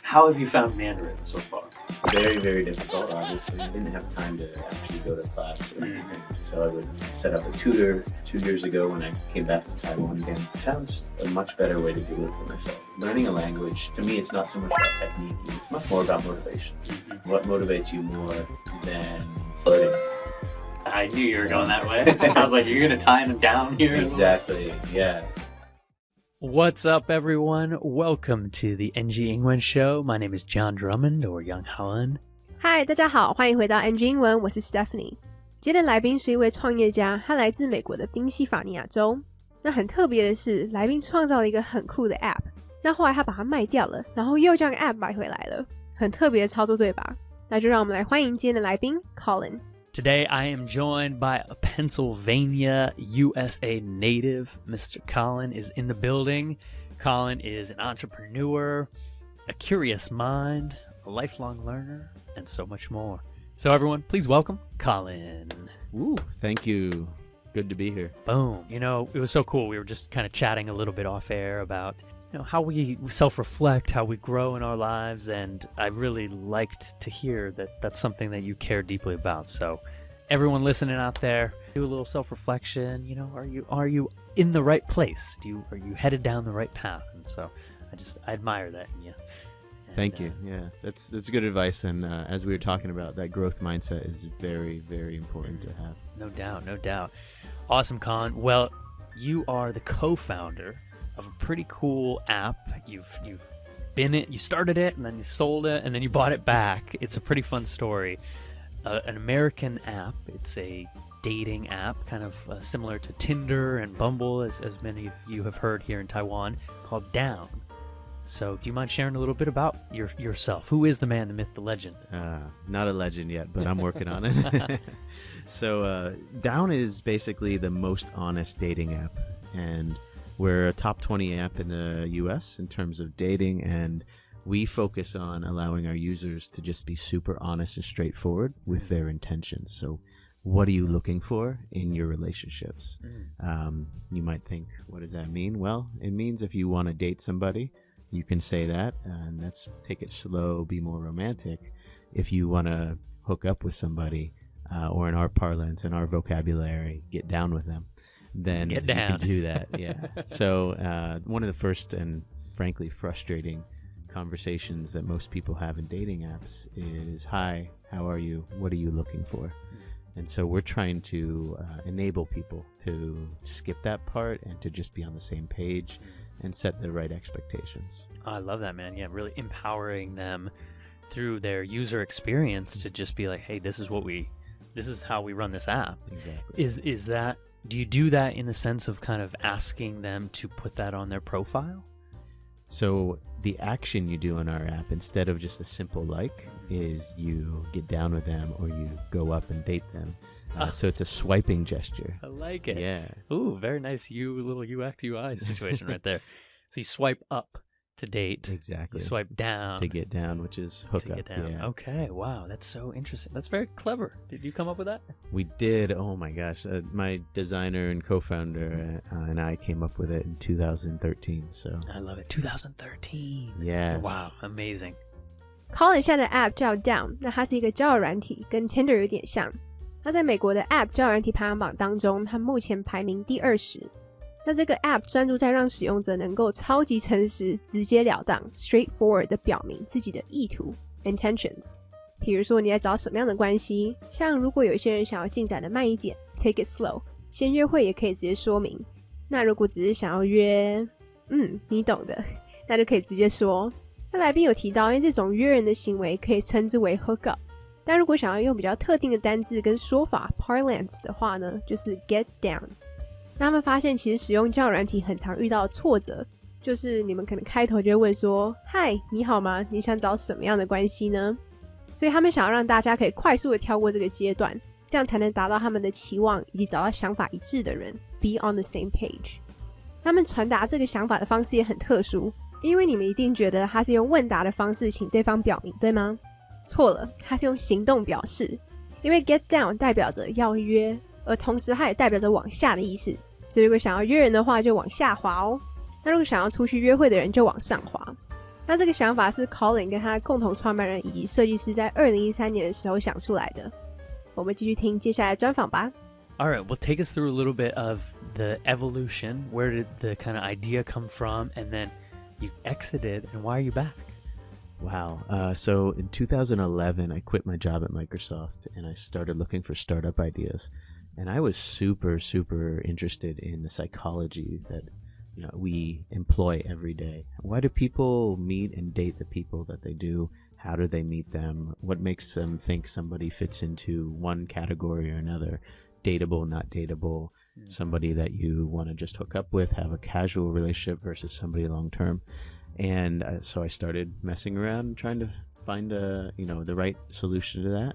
How have you found Mandarin so far? Very, very difficult, obviously. I didn't have time to actually go to class or anything. So I would set up a tutor 2 years ago when I came back to Taiwan again. I found just a much better way to do it for myself. Learning a language, to me, it's not so much about technique. It's much more about motivation. What motivates you more than flirting? I knew you were going that way. I was like, you're going to tie them down here? Exactly, yeah. What's up, everyone? Welcome to the NG English Show. My name is John Drummond, or Young Colin. Hi, 大家好，欢迎回到 NG 英文，我是 Stephanie。今天的来宾是一位创业家，他来自美国的宾夕法尼亚州。那很特别的是，来宾创造了一个很酷的 App， 那后来他把它卖掉了，然后又将 App 买回来了，很特别的操作，对吧？那就让我们来欢迎今天的来宾 Colin。Today I am joined by a Pennsylvania, USA native. Mr. Colin is in the building. Colin is an entrepreneur, a curious mind, a lifelong learner, and so much more. So everyone, please welcome Colin. Ooh, thank you. Good to be here. Boom. You know, it was so cool. We were just kind of chatting a little bit off air about how we self-reflect, how we grow in our lives, and I really liked to hear that that's something that you care deeply about. So everyone listening out there, do a little self-reflection. Are you in the right place? Are you headed down the right path? And so I admire that in you. Thank you. Yeah, that's good advice. And as we were talking about, that growth mindset is very, very important to have. No doubt, no doubt. Awesome, Colin. Well, you are the co-founder of a pretty cool app. You started it, and then you sold it, and then you bought it back. It's a pretty fun story. An American app. It's a dating app, kind of similar to Tinder and Bumble, as many of you have heard here in Taiwan, called Down. So do you mind sharing a little bit about yourself? Who is the man, the myth, the legend? Not a legend yet, but I'm working on it. So Down is basically the most honest dating app, and we're a top 20 app in the US in terms of dating, and we focus on allowing our users to just be super honest and straightforward with their intentions. So what are you looking for in your relationships? You might think, what does that mean? Well, it means if you want to date somebody, you can say that, and let's take it slow, be more romantic. If you want to hook up with somebody, or in our parlance, in our vocabulary, get down with them, then you can do that. Yeah. So one of the first and frankly frustrating conversations that most people have in dating apps is, hi, how are you? What are you looking for? And so we're trying to enable people to skip that part and to just be on the same page and set the right expectations. I love that, man. Yeah, really empowering them through their user experience to just be like, hey, this is how we run this app. Exactly. Do you do that in the sense of kind of asking them to put that on their profile? So the action you do in our app, instead of just a simple like, is you get down with them or you go up and date them. So it's a swiping gesture. I like it. Yeah. Ooh, very nice little UX UI situation right there. So you swipe up to date. Exactly. You swipe down. To get down, which is hook to up. Get down. Yeah. Okay, wow, that's so interesting. That's very clever. Did you come up with that? We did. Oh my gosh. My designer and co-founder and I came up with it in 2013. So I love it. 2013. Yes. Wow, amazing. Colin 现在的 App 叫 Down， 那它是一个交友软体，跟 Tinder 有点像。那在美国的 App 交友软体排行榜当中，它目前排名第20。那这个 App 专注在让使用者能够超级诚实、直截了当 straightforward 的表明自己的意图 intentions。比如说你在找什么样的关系，像如果有一些人想要进展的慢一点 take it slow， 先约会也可以直接说明。那如果只是想要约你懂的，那就可以直接说。那来宾有提到，因为这种约人的行为可以称之为 hook up， 但如果想要用比较特定的单字跟说法 parlance 的话呢，就是 get down。那他们发现其实使用交友软体很常遇到的挫折，就是你们可能开头就会问说，嗨，你好吗？你想找什么样的关系呢？所以他们想要让大家可以快速的跳过这个阶段，这样才能达到他们的期望，以及找到想法一致的人 be on the same page。他们传达这个想法的方式也很特殊，因为你们一定觉得他是用问答的方式请对方表明，对吗？错了，他是用行动表示，因为 get down 代表着要约，而同时它也代表着往下的意思，所以如果想要约人的话就往下滑哦，那如果想要出去约会的人就往上滑。那这个想法是 Colin 跟他的共同创办人以及设计师在2013年的时候想出来的。我们继续听接下来的专访吧。All right, well, take us through a little bit of the evolution. Where did the kind of idea come from? And then you exited, and why are you back? Wow. So in 2011, I quit my job at Microsoft and I started looking for startup ideas. And I was super, super interested in the psychology that we employ every day. Why do people meet and date the people that they do? How do they meet them? What makes them think somebody fits into one category or another? Dateable, not dateable. Somebody that you want to just hook up with, have a casual relationship versus somebody long term. And so I started messing around trying to find the right solution to that.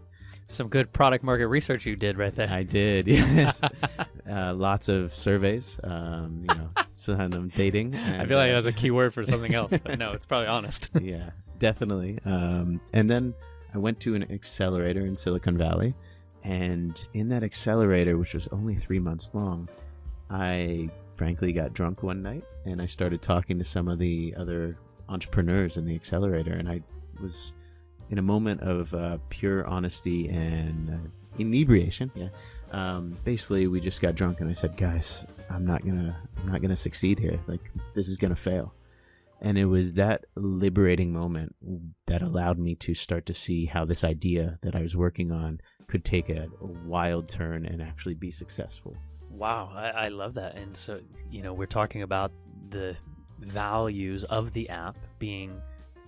Some good product market research you did right there. I did, yes. Lots of surveys, some dating. And, I feel like that's a key word for something else, but no, it's probably honest. Yeah, definitely. And then I went to an accelerator in Silicon Valley. And in that accelerator, which was only 3 months long, I frankly got drunk one night and I started talking to some of the other entrepreneurs in the accelerator. And I was in a moment of pure honesty and inebriation. Yeah. Basically, we just got drunk and I said, guys, I'm not gonna succeed here. Like, this is gonna fail. And it was that liberating moment that allowed me to start to see how this idea that I was working on could take a wild turn and actually be successful. Wow, I love that. And so, we're talking about the values of the app being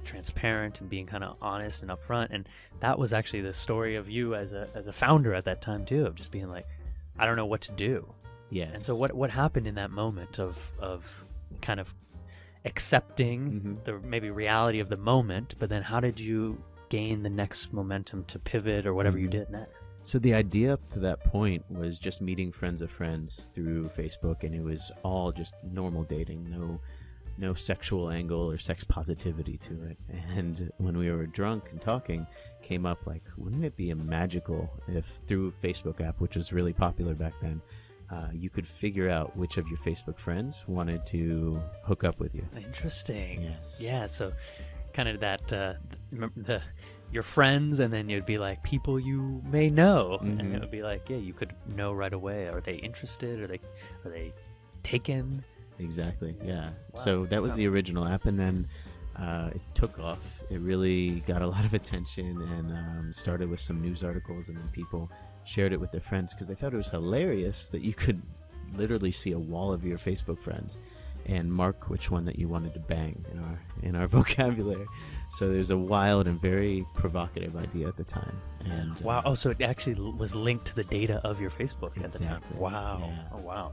transparent and being kind of honest and upfront. And that was actually the story of you as a founder at that time too, of just being like, I don't know what to do. Yeah. And so what happened in that moment of kind of accepting the maybe reality of the moment, but then how did you gain the next momentum to pivot or whatever you did next? So the idea up to that point was just meeting friends of friends through Facebook, and it was all just normal dating, no sexual angle or sex positivity to it. And when we were drunk and talking, came up like, wouldn't it be magical if through Facebook app, which was really popular back then, you could figure out which of your Facebook friends wanted to hook up with you. Interesting. Yes. Yeah, so kind of that your friends, and then you'd be like people you may know, and it would be like, yeah, you could know right away. Are they interested? Are they taken? Exactly. Yeah. Wow. So that was the original app, and then it took off. It really got a lot of attention, and started with some news articles, and then people shared it with their friends because they thought it was hilarious that you could literally see a wall of your Facebook friends and mark which one that you wanted to bang in our vocabulary. So there's a wild and very provocative idea at the time. And wow. Oh, so it actually was linked to the data of your Facebook at the time. Wow. Yeah. Oh, wow.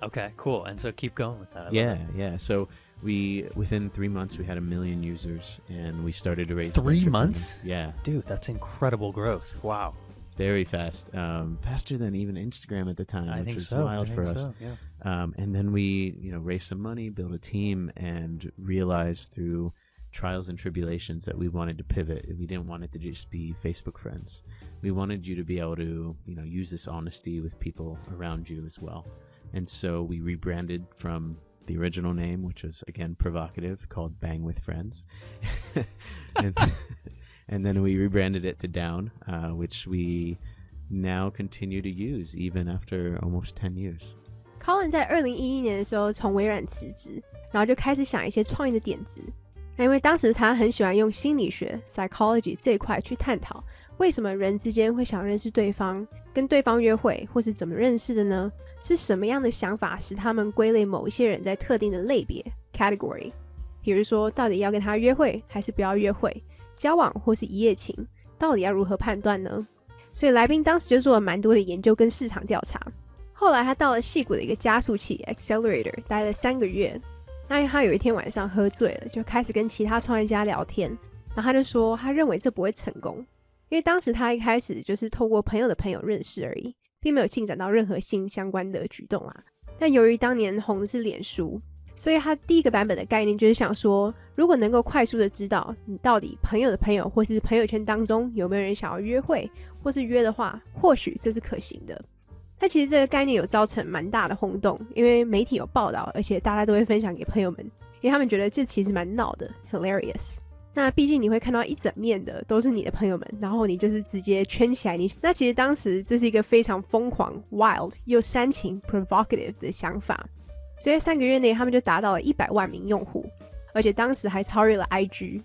Okay, cool. And so keep going with that. I love Yeah, it. yeah. So within 3 months, we had 1 million users, and we started to raise 3 venture months? funding. Yeah. Dude, that's incredible growth. Wow. Very fast. Faster than even Instagram at the time, I which think was so. wild for us. So, yeah. And then we, raised some money, built a team, and realized through trials and tribulations that we wanted to pivot. We didn't want it to just be Facebook friends. We wanted you to be able to, use this honesty with people around you as well. And so we rebranded from the original name, which was, again, provocative, called Bang with Friends. And then we rebranded it to Down, which we now continue to use even after almost 10 years. Colin 在2011年的时候从微软辞职，然后就开始想一些创意的点子。那因为当时他很喜欢用心理学 psychology 这一块去探讨为什么人之间会想认识对方，跟对方约会，或是怎么认识的呢？是什么样的想法使他们归类某一些人在特定的类别 category？ 比如说，到底要跟他约会还是不要约会？交往或是一夜情，到底要如何判断呢？所以来宾当时就做了蛮多的研究跟市场调查。后来他到了矽谷的一个加速器 accelerator 待了3个月。那因为他有一天晚上喝醉了，就开始跟其他创业家聊天，然后他就说他认为这不会成功，因为当时他一开始就是透过朋友的朋友认识而已，并没有进展到任何性相关的举动啦。但由于当年红的是脸书，所以他第一个版本的概念就是想说，如果能够快速的知道你到底朋友的朋友或是朋友圈当中有没有人想要约会，或是约的话，或许这是可行的。但其实这个概念有造成蛮大的轰动，因为媒体有报道，而且大家都会分享给朋友们，因为他们觉得这其实蛮闹的 hilarious。那毕竟你会看到一整面的都是你的朋友们，然后你就是直接圈起来你。那其实当时这是一个非常疯狂 wild 又煽情 provocative 的想法，所以在3个月内他们就达到了100万名用户，而且当时还超越了 IG。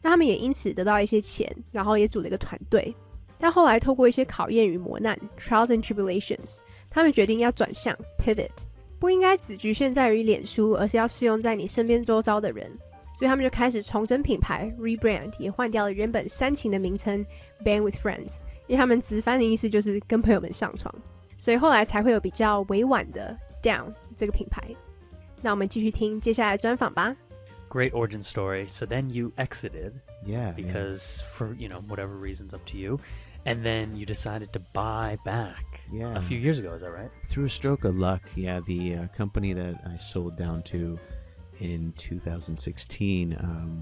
那他们也因此得到一些钱，然后也组了一个团队。但后来透过一些考验与磨难 trials and tribulations， 他们决定要转向 pivot， 不应该只局限在于脸书，而是要适用在你身边周遭的人。所以他们就开始重整品牌 rebrand， 也换掉了原本煽情的名称 bang with friends， 因为他们直翻的意思就是跟朋友们上床，所以后来才会有比较委婉的 down 这个品牌。那我们继续听接下来的专访吧。Great origin story. So then you exited, Yeah, because for whatever reasons, up to you, and then you decided to buy back Yeah. a few years ago. Is that right? Through a stroke of luck, yeah, the company that I sold down to in 2016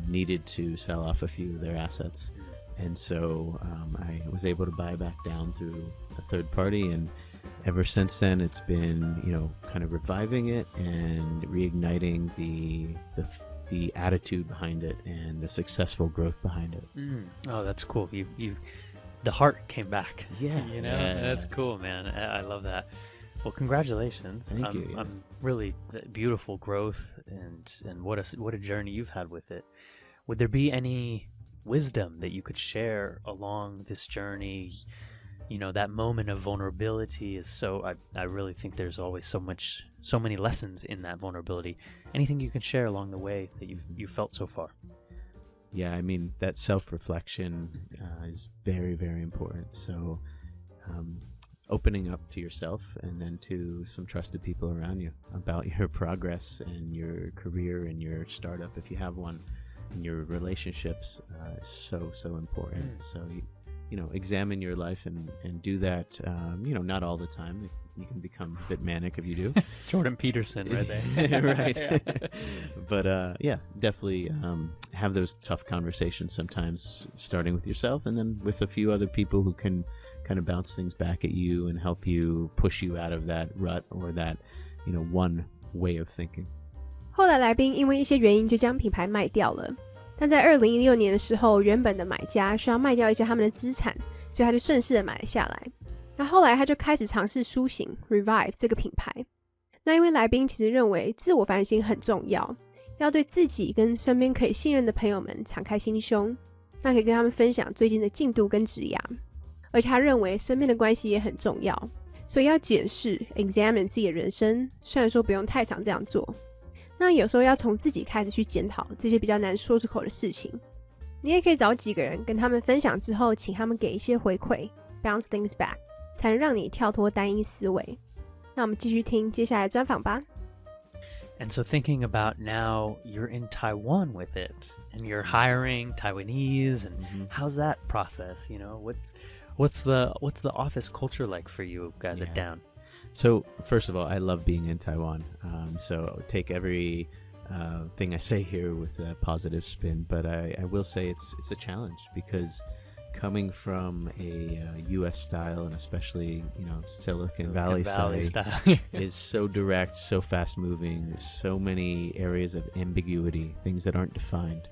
needed to sell off a few of their assets, and so I was able to buy back down through a third party, and ever since then it's been kind of reviving it and reigniting the attitude behind it and the successful growth behind it. Oh, that's cool. You the heart came back. Yeah, That's cool, man. I love that. Well, congratulations. Thank you. I'm really beautiful growth and what a journey you've had with it. Would there be any wisdom that you could share along this journey? That moment of vulnerability is I really think there's always so many lessons in that vulnerability. Anything you can share along the way that you've felt so far? Yeah, I mean, that self-reflection is very, very important. So opening up to yourself and then to some trusted people around you about your progress and your career and your startup, if you have one, and your relationships is so important. So examine your life and do that. Not all the time. You can become a bit manic if you do. Jordan Peterson right there. Right. Yeah. But definitely have those tough conversations sometimes, starting with yourself and then with a few other people who can kind of bounce things back at you and help you push you out of that rut or that one way of thinking. 后来来宾因为一些原因就将品牌卖掉了，但在2016年的时候，原本的买家需要卖掉一些他们的资产，所以他就顺势的买了下来。那后来他就开始尝试苏醒 revive 这个品牌。那因为来宾其实认为自我反省很重要，要对自己跟身边可以信任的朋友们敞开心胸，那可以跟他们分享最近的进度跟职涯。而且他认为身边的关系也很重要，所以要检视 examine 自己的人生，虽然说不用太常这样做，那有时候要从自己开始去检讨这些比较难说出口的事情。你也可以找几个人跟他们分享之后，请他们给一些回馈 bounce things back， 才能让你跳脱单一思维。那我们继续听接下来的专访吧。And so thinking about now you're in Taiwan with it and you're hiring Taiwanese and how's that process? What's the office culture like for you guys at Down? So first of all, I love being in Taiwan. So take every thing I say here with a positive spin, but I will say it's a challenge because coming from a U.S. style and especially Silicon Valley style is so direct, so fast moving, so many areas of ambiguity, things that aren't defined,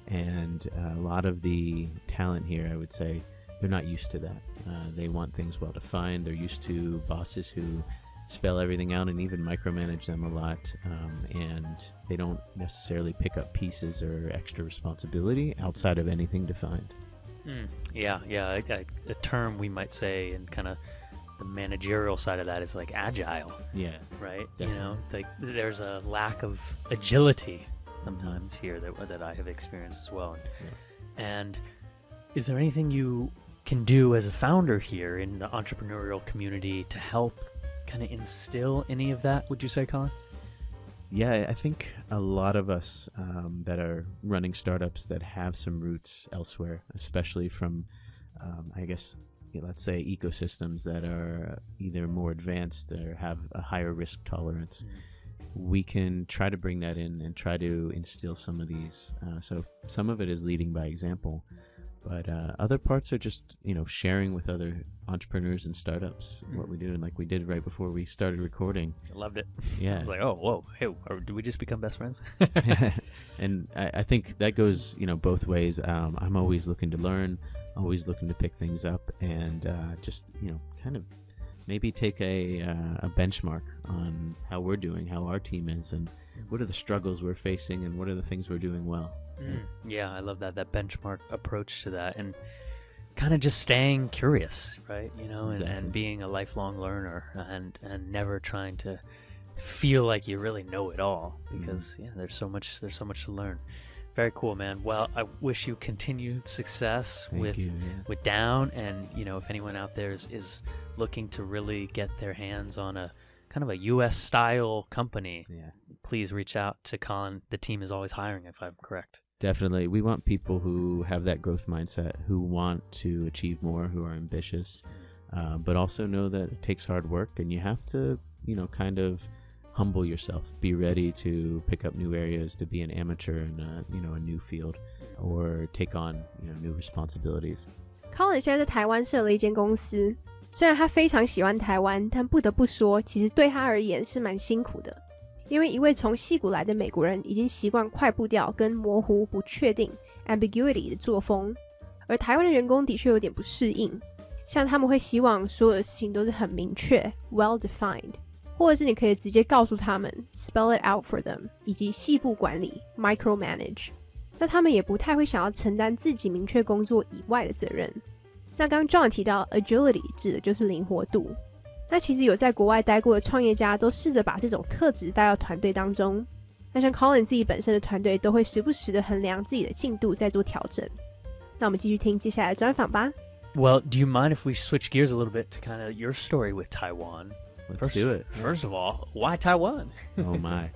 and a lot of the talent here, I would say, they're not used to that. They want things well defined. They're used to bosses who spell everything out and even micromanage them a lot, and they don't necessarily pick up pieces or extra responsibility outside of anything defined. Yeah. A term we might say in kind of the managerial side of that is like agile. Yeah. Right? Definitely. Like there's a lack of agility sometimes here that I have experienced as well. And is there anything you can do as a founder here in the entrepreneurial community to help kind of instill any of that, would you say, Colin? Yeah, I think a lot of us that are running startups that have some roots elsewhere, especially from, let's say ecosystems that are either more advanced or have a higher risk tolerance, we can try to bring that in and try to instill some of these. So some of it is leading by example, But other parts are just, sharing with other entrepreneurs and startups what we do. And like we did right before we started recording. I loved it. Yeah. I was like, oh, whoa, hey, did we just become best friends? And I think that goes, both ways. I'm always looking to learn, always looking to pick things up, and just, kind of maybe take a benchmark on how we're doing, how our team is, and what are the struggles we're facing, and what are the things we're doing well. Yeah, I love that benchmark approach to that, and kind of just staying curious, right? Exactly. And being a lifelong learner, and never trying to feel like you really know it all, because there's so much to learn. Very cool, man. Well, I wish you continued success with Down, and if anyone out there is looking to really get their hands on a kind of a US style company, please reach out to Colin. The team is always hiring, if I'm correct. Definitely. We want people who have that growth mindset, who want to achieve more, who are ambitious, but also know that it takes hard work, and you have to, kind of humble yourself. Be ready to pick up new areas, to be an amateur in a new field, or take on, new responsibilities. Colin 现在在台湾设了一间公司，虽然他非常喜欢台湾，但不得不说，其实对他而言是蛮辛苦的。因为一位从矽谷来的美国人已经习惯快步调跟模糊、不确定 ambiguity 的作风，而台湾的员工的确有点不适应，像他们会希望所有的事情都是很明确 well defined， 或者是你可以直接告诉他们 spell it out for them， 以及细部管理 micromanage。那他们也不太会想要承担自己明确工作以外的责任。那刚刚 John 提到 agility 指的就是灵活度。那其实有在国外待过的创业家都试着把这种特质带到团队当中。那像 Colin 自己本身的团队都会时不时的衡量自己的进度，再做调整。那我们继续听接下来的专访吧。Well, do you mind if we switch gears a little bit to kind of your story with Taiwan? Let's do it. First of all, why Taiwan? Oh my.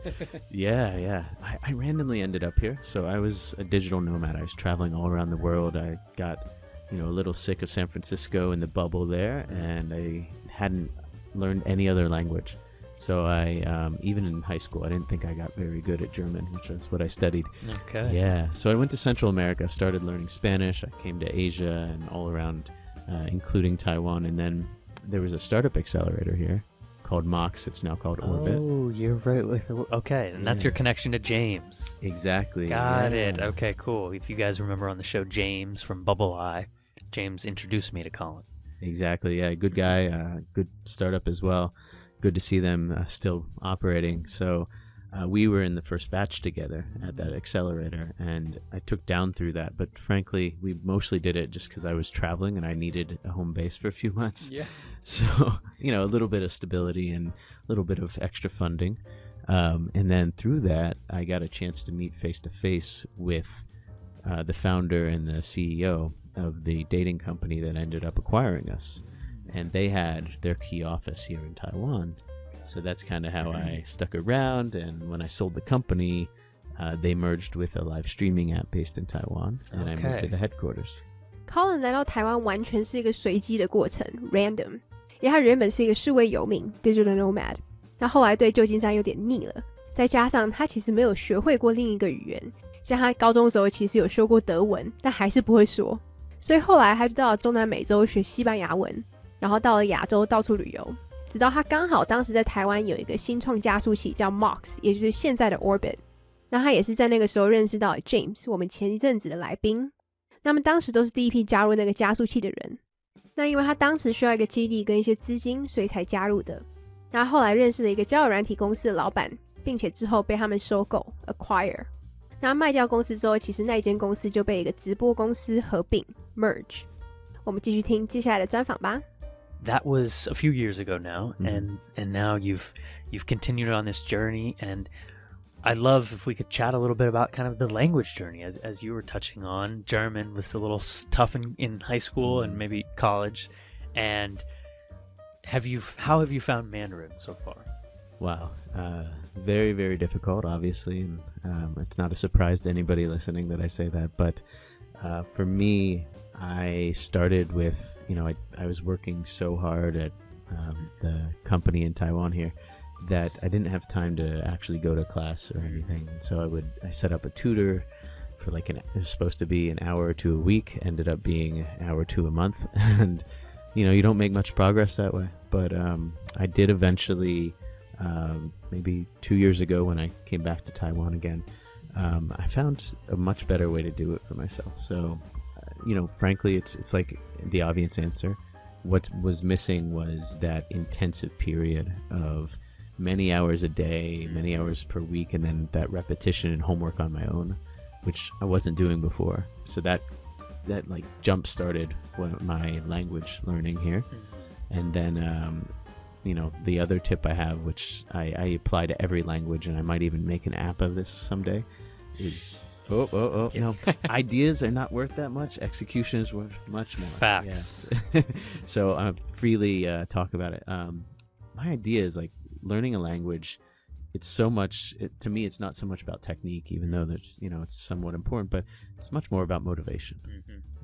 Yeah. I randomly ended up here. So I was a digital nomad. I was traveling all around the world. I got, a little sick of San Francisco and the bubble there, and I hadn't learned any other language. So I, even in high school, I didn't think I got very good at German, which is what I studied. Okay. Yeah. So I went to Central America, started learning Spanish. I came to Asia and all around, including Taiwan. And then there was a startup accelerator here called MOX. It's now called Orbit. Oh, you're right with okay, and that's your connection to James. Exactly. Got it. Okay, cool. If you guys remember on the show James from Bubble Eye, James introduced me to Colin. Exactly. Yeah, good guy. Good startup as well. Good to see them still operating. So we were in the first batch together at that accelerator, and I took Down through that. But frankly, we mostly did it just because I was traveling and I needed a home base for a few months. Yeah. So, a little bit of stability and a little bit of extra funding. And then through that, I got a chance to meet face-to-face with the founder and the CEO of the dating company that ended up acquiring us. And they had their key office here in Taiwan. So that's kind of how I stuck around. And when I sold the company, they merged with a live streaming app based in Taiwan. And I moved to the headquarters. Colin 来到台湾完全是一个随机的过程 random， 因为他原本是一个数位游民 digital nomad， 那后来对旧金山有点腻了，再加上他其实没有学会过另一个语言，像他高中的时候其实有修过德文，但还是不会说，所以后来他就到了中南美洲学西班牙文，然后到了亚洲到处旅游，直到他刚好当时在台湾有一个新创加速器叫 MOX， 也就是现在的 Orbit， 那他也是在那个时候认识到了 James， 我们前一阵子的来宾。那么当时都是第一批加入那个加速器的人，那因为他当时需要一个基地跟一些资金，所以才加入的。那后来认识了一个交友软体公司的老板，并且之后被他们收购 acquire。那卖掉公司之后，其实那一间公司就被一个直播公司合并 merge。我们继续听接下来的专访吧。That was a few years ago now, and now you've continued on this journey, and I'd love if we could chat a little bit about kind of the language journey, as you were touching on. German was a little tough in high school and maybe college, and how have you found Mandarin so far? Wow. Very, very difficult, obviously. And it's not a surprise to anybody listening that I say that. But for me, I started with, I was working so hard at the company in Taiwan here that I didn't have time to actually go to class or anything. So I set up a tutor for like it was supposed to be an hour or two a week, ended up being an hour or two a month. And, you don't make much progress that way. But I did eventually, maybe 2 years ago when I came back to Taiwan again, I found a much better way to do it for myself. So, frankly, it's like the obvious answer. What was missing was that intensive period of many hours a day, many hours per week, and then that repetition and homework on my own, which I wasn't doing before. So that like jump started my language learning here. And then, the other tip I have, which I apply to every language, and I might even make an app of this someday, is no, ideas are not worth that much. Execution is worth much more. Facts. Yes. So I freely talk about it. My idea is like learning a language. It's so much, to me, it's not so much about technique, even though there's, it's somewhat important, but it's much more about motivation.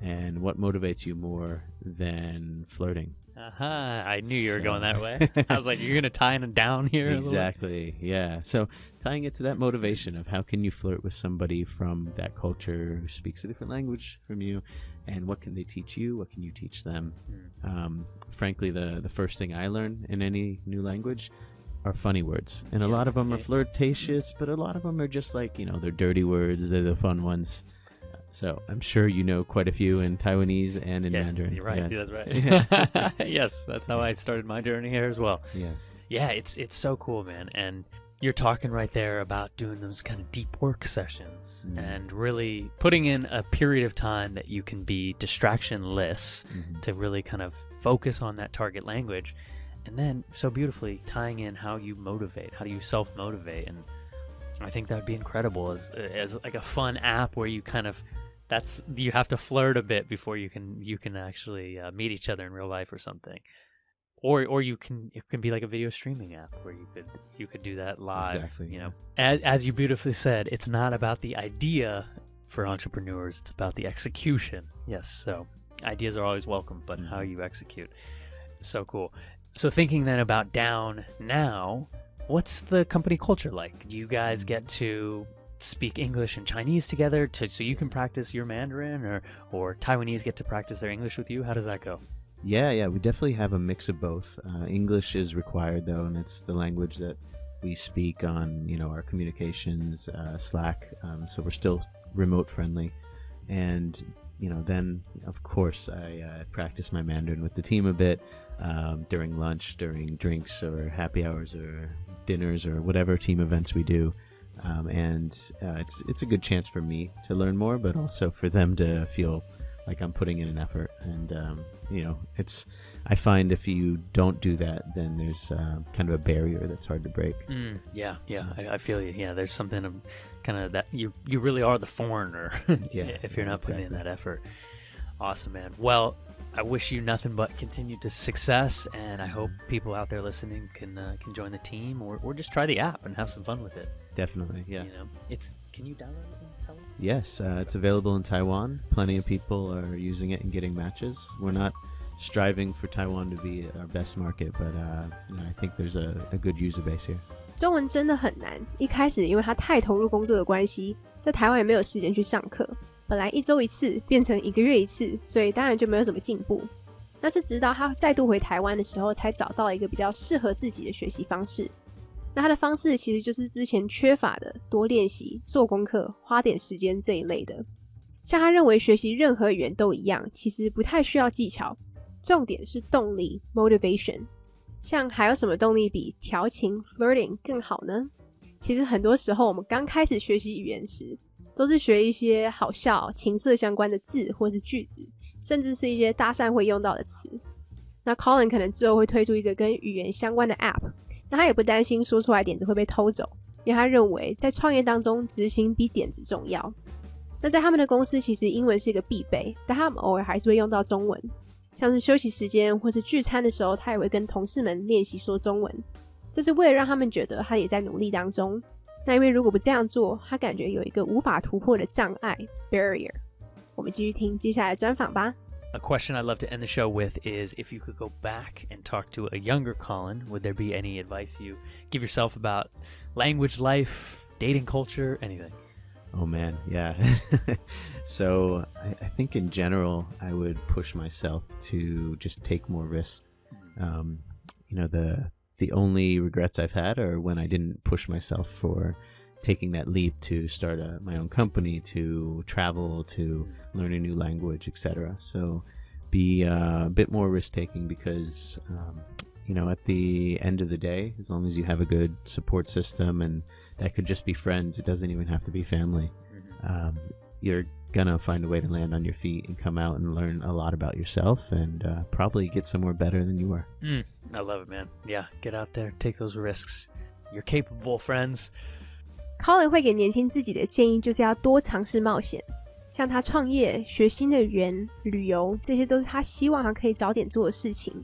And what motivates you more than flirting? I knew you were going that way. I was like, you're going to tie it down here? Exactly. Yeah. So tying it to that motivation of how can you flirt with somebody from that culture who speaks a different language from you, and what can they teach you? What can you teach them? Frankly, the first thing I learn in any new language are funny words, and a lot of them are flirtatious, but a lot of them are just like, they're dirty words. They're the fun ones. So I'm sure you know quite a few in Taiwanese and in Mandarin. You're right. Yes. That's right. Yes, that's how I started my journey here as well. Yes. Yeah, it's so cool, man. And you're talking right there about doing those kind of deep work sessions and really putting in a period of time that you can be distractionless to really kind of focus on that target language. And then so beautifully tying in how you motivate, how do you self-motivate. And I think that would be incredible as like a fun app where you kind of, you have to flirt a bit before you can actually meet each other in real life or something, or it can be like a video streaming app where you could do that live. Exactly. As you beautifully said, it's not about the idea for entrepreneurs; it's about the execution. Yes, so ideas are always welcome, but how you execute, so cool. So thinking then about Down now, what's the company culture like? Do you guys get to speak English and Chinese together so you can practice your Mandarin, or Taiwanese get to practice their English with you? How does that go? Yeah, we definitely have a mix of both. English is required though, and it's the language that we speak on, our communications, Slack. So we're still remote friendly, and then of course I practice my Mandarin with the team a bit during lunch, during drinks or happy hours or dinners or whatever team events we do. And it's a good chance for me to learn more, but also for them to feel like I'm putting in an effort. And I find if you don't do that, then there's kind of a barrier that's hard to break. Yeah, I feel you. Yeah, there's something of kind of that you really are the foreigner if you're not putting in that effort. Awesome, man. Well, I wish you nothing but continued success, and I hope people out there listening can join the team or just try the app and have some fun with it. Definitely, yeah. Can you download it in Taiwan? Yes, it's available in Taiwan. Plenty of people are using it and getting matches. We're not striving for Taiwan to be our best market, but I think there's a good user base here. 中文真的很难，一开始因为他太投入工作的关系，在台湾也没有时间去上课。本来1周1次变成1个月1次，所以当然就没有什么进步。那是直到他再度回台湾的时候，才找到一个比较适合自己的学习方式。那他的方式其实就是之前缺乏的多练习、做功课、花点时间这一类的。像他认为学习任何语言都一样，其实不太需要技巧，重点是动力 motivation。像还有什么动力比调情 flirting 更好呢？其实很多时候我们刚开始学习语言时，都是学一些好笑、情色相关的字或是句子，甚至是一些搭讪会用到的词。那 Colin 可能之后会推出一个跟语言相关的 app， 那他也不担心说出来点子会被偷走，因为他认为在创业当中执行比点子重要。那在他们的公司其实英文是一个必备，但他们偶尔还是会用到中文，像是休息时间或是聚餐的时候，他也会跟同事们练习说中文，这是为了让他们觉得他也在努力当中。那因为如果不这样做，他感觉有一个无法突破的障碍 barrier。我们继续听接下来的专访吧。A question I'd love to end the show with is, if you could go back and talk to a younger Colin, would there be any advice you give yourself about language, life, dating culture, anything? Oh man, yeah. So I think in general, I would push myself to just take more risks. The only regrets I've had are when I didn't push myself for taking that leap to start my own company, to travel, to learn a new language, etc. So be a bit more risk-taking because, at the end of the day, as long as you have a good support system, and that could just be friends, it doesn't even have to be family, you're gonna find a way to land on your feet and come out and learn a lot about yourself and probably get somewhere better than you were. I love it, man. Yeah, get out there, take those risks. You're capable, friends. Colin 会给年轻自己的建议就是要多尝试冒险，像他创业、学新的语言、旅游，这些都是他希望他可以早点做的事情。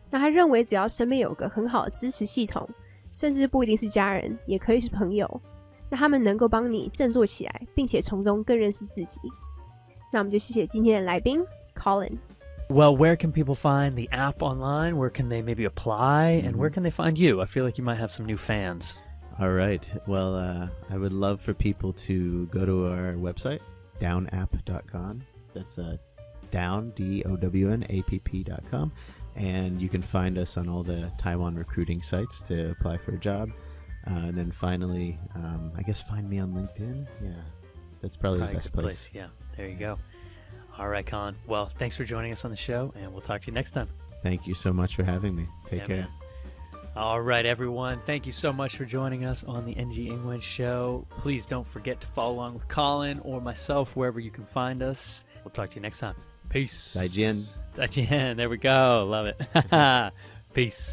那他认为只要身边有个很好的支持系统，甚至不一定是家人，也可以是朋友，那他们能够帮你振作起来，并且从中更认识自己。那我们就谢谢今天的来宾 Colin。 Well, where can people find the app online? Where can they maybe apply? And where can they find you? I feel like you might have some new fans. All right. Well, I would love for people to go to our website, downapp.com. That's down, DOWNAPP.com. And you can find us on all the Taiwan recruiting sites to apply for a job. And then finally, I guess find me on LinkedIn. Yeah, that's probably the best place. Yeah, there you go. All right, Colin. Well, thanks for joining us on the show, and we'll talk to you next time. Thank you so much for having me. Take care. Man. All right, everyone. Thank you so much for joining us on the NG English show. Please don't forget to follow along with Colin or myself wherever you can find us. We'll talk to you next time. Peace. 再见. 再见. There we go. Love it. Peace.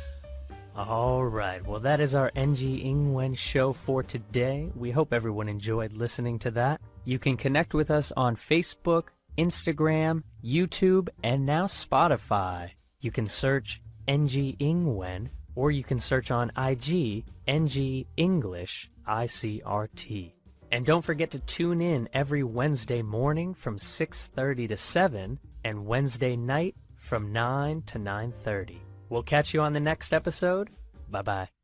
All right. Well, that is our NG English show for today. We hope everyone enjoyed listening to that. You can connect with us on Facebook, Instagram, YouTube, and now Spotify. You can search NG Ingwen, or you can search on IG NG English ICRT. And don't forget to tune in every Wednesday morning from 6:30 to 7 and Wednesday night from 9 to 9:30. We'll catch you on the next episode. Bye-bye.